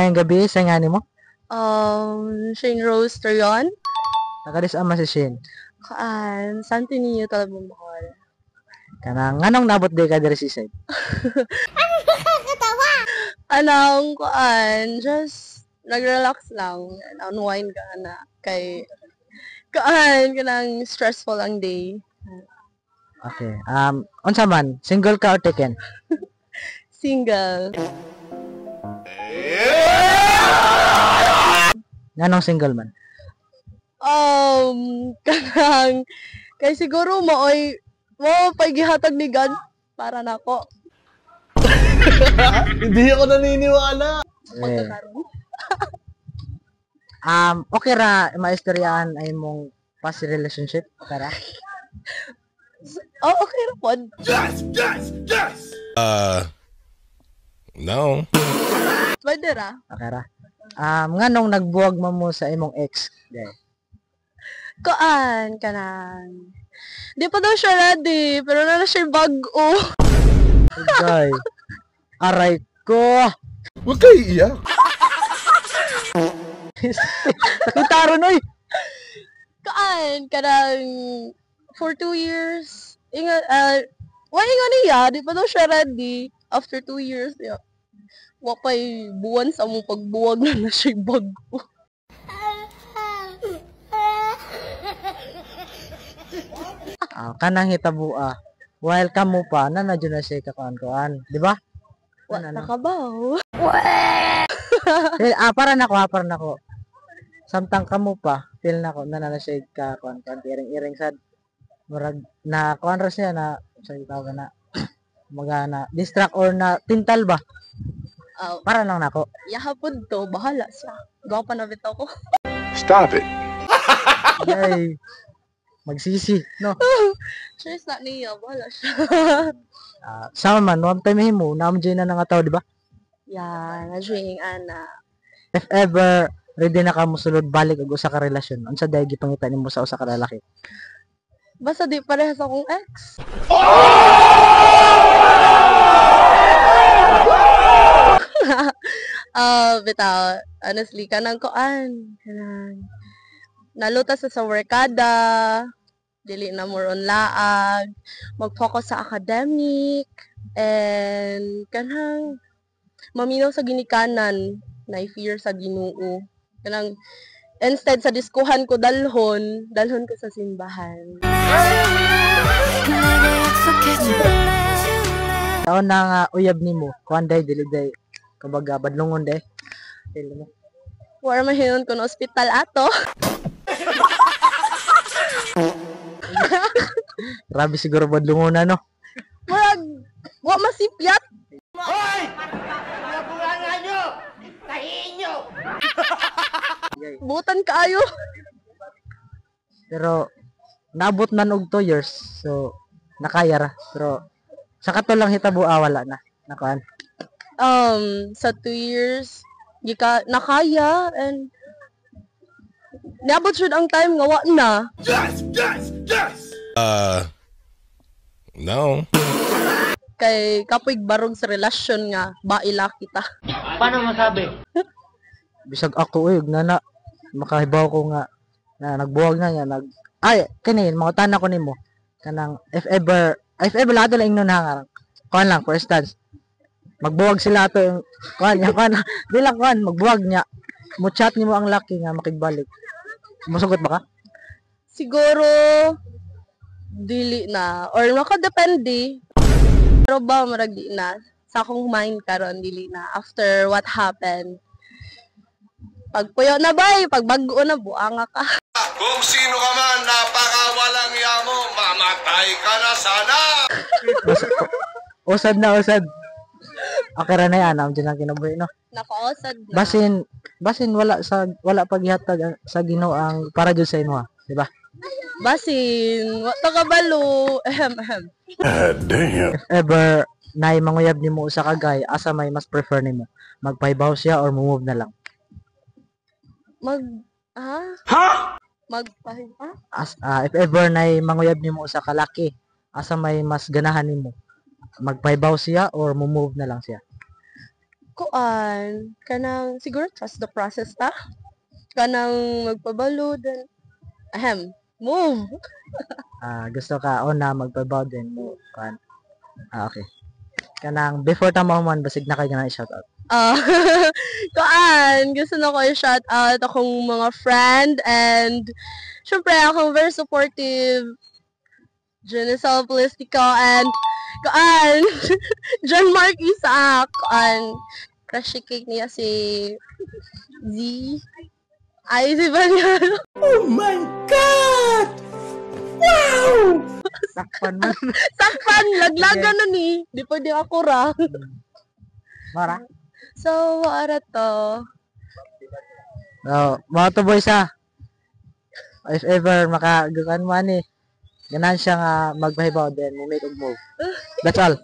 Ngayong gabi, sa nga mo? Shane Rose Torion. Nakadis ama si Shane. Santo Niño Talabong Bohol. Kanang nganong nabot di ka diri si Shane? Anong just nag-relax lang. Unwind ka na. Kay, kanang stressful ang day. Okay. Unsa man, single ka or taken? Single. Nganong single man? Kanang, kay siguro maoy, pagihatag ni God para nako. Hindi ako naniniwala. Pagkakaroon. Okay ra maistoryaan ay mong past relationship tara. Okay ra pod. Yes! No. Pwede ra. Okay ra. Nganong nagbuwag mo sa imong ex? Kanang. Di pa daw siya ready, pero na siya bag-o. Okay. Aray ko. Huwag kayo iiyak. Sakitaro noy. Kanang for 2 years. Why nga niya? Di pa daw siya ready. After 2 years, wapay buwan sa mong pagbuwag na siya bag-o. Kanang hitabua. Welcome mo pa na nadyo na siya kakuan-kuan, di ba? What na ka ba? Para nako. Samtang kamo pa, feel nako na siya kakuan-kuan, iring-iring sad. Murag na kuan ra siya na sa tawag na magana distract or na tintal ba? Para lang nako. Yahapod to, bahala siya. Gawa pa na bitaw ko. Stop it. Yay. Magsisi, no? Stress na niya, bahala siya. Sama man, one time mo, naamdyan na nga tao, di ba? Yeah, na-drinking, ana. If ever, ready na ka mo sulod balik og usa ka relasyon, unsa dahi gipangita nimo sa usa ka lalaki? Basta di parehas akong ex. Bitaw, honestly, kanang nalutas sa workada, dili na more on laag, mag-focus sa academic, and kanang maminaw sa ginikanan, na fear sa Ginoo. Kanang instead sa diskuhan ko dalhon ko sa simbahan. Taon na nga uyab nimo, kuan day dili day kumbaga badlongon day. Dili mo. War mahinon ko na ospital ato. Grabe siguro badlongon na no. Wa masipyat. Hoy! Nabunga nyo! Tahiin nyo! Butan kaayo. Pero naabot man og 2 years. So nakaya ra. Pero sa kato lang hitabo wala na. Nakuan. Sa 2 years nakaya and niabot jud ang time nga wa na. Yes! No. Kay kapoy barog sa relasyon nga baila kita. Paano masabi? Bisag ako nana makahibaw ko nga na nagbuwag na niya kanin mga tanan ko nimo kanang if ever lato lang ingnon hangar kuan lang for instance magbuwag sila ato yung kuan di lang kuan magbuwag niya mo chat nimo ang laki nga makigbalik musugot ba ka siguro dili na or makadepende pero ba marag di na sa akong mind karon dili na after what happened. Pagpuyo na bay, pagbago na buanga ka. Kung sino ka man, napakawalang yamo, mamatay ka na sana! usad. Okay ra na yan, dyan ang kinabuhi, no? Nakausad na. Basin wala paghihatag sa Ginoo ang para jud sa imo, di ba? Basin, wa ta kabalo. Damn. If ever nay manguyab nimo usa ka guy, asa may mas prefer nimo? Magpahibaw siya or move na lang? If ever nay manguyab nimo usa ka laki, asa may mas ganahan nimo? Magpahibaw siya or move na lang siya? Kuan, kanang siguro trust the process ta. Kanang magpabalo then move. Gusto ka una magpabaw din mo kan. Okay. Kanang before ta mo man basig na kay nga i-shout out. Ah, kuan, gusto na ko i-shout out akong mga friend and syempre akong very supportive Genesal Polistico and kuan, John Mark Isaac, kuan, crush cake niya si Z. Ay, si Banyano. Oh my God! Wow! Sakpan man. Sakpan, laglagan na ni. Di pa di ako ra. Mara. So, wala to. Mga to boys if ever makagukan man ganan siya nga magbahibaw din mo make og move. That's all.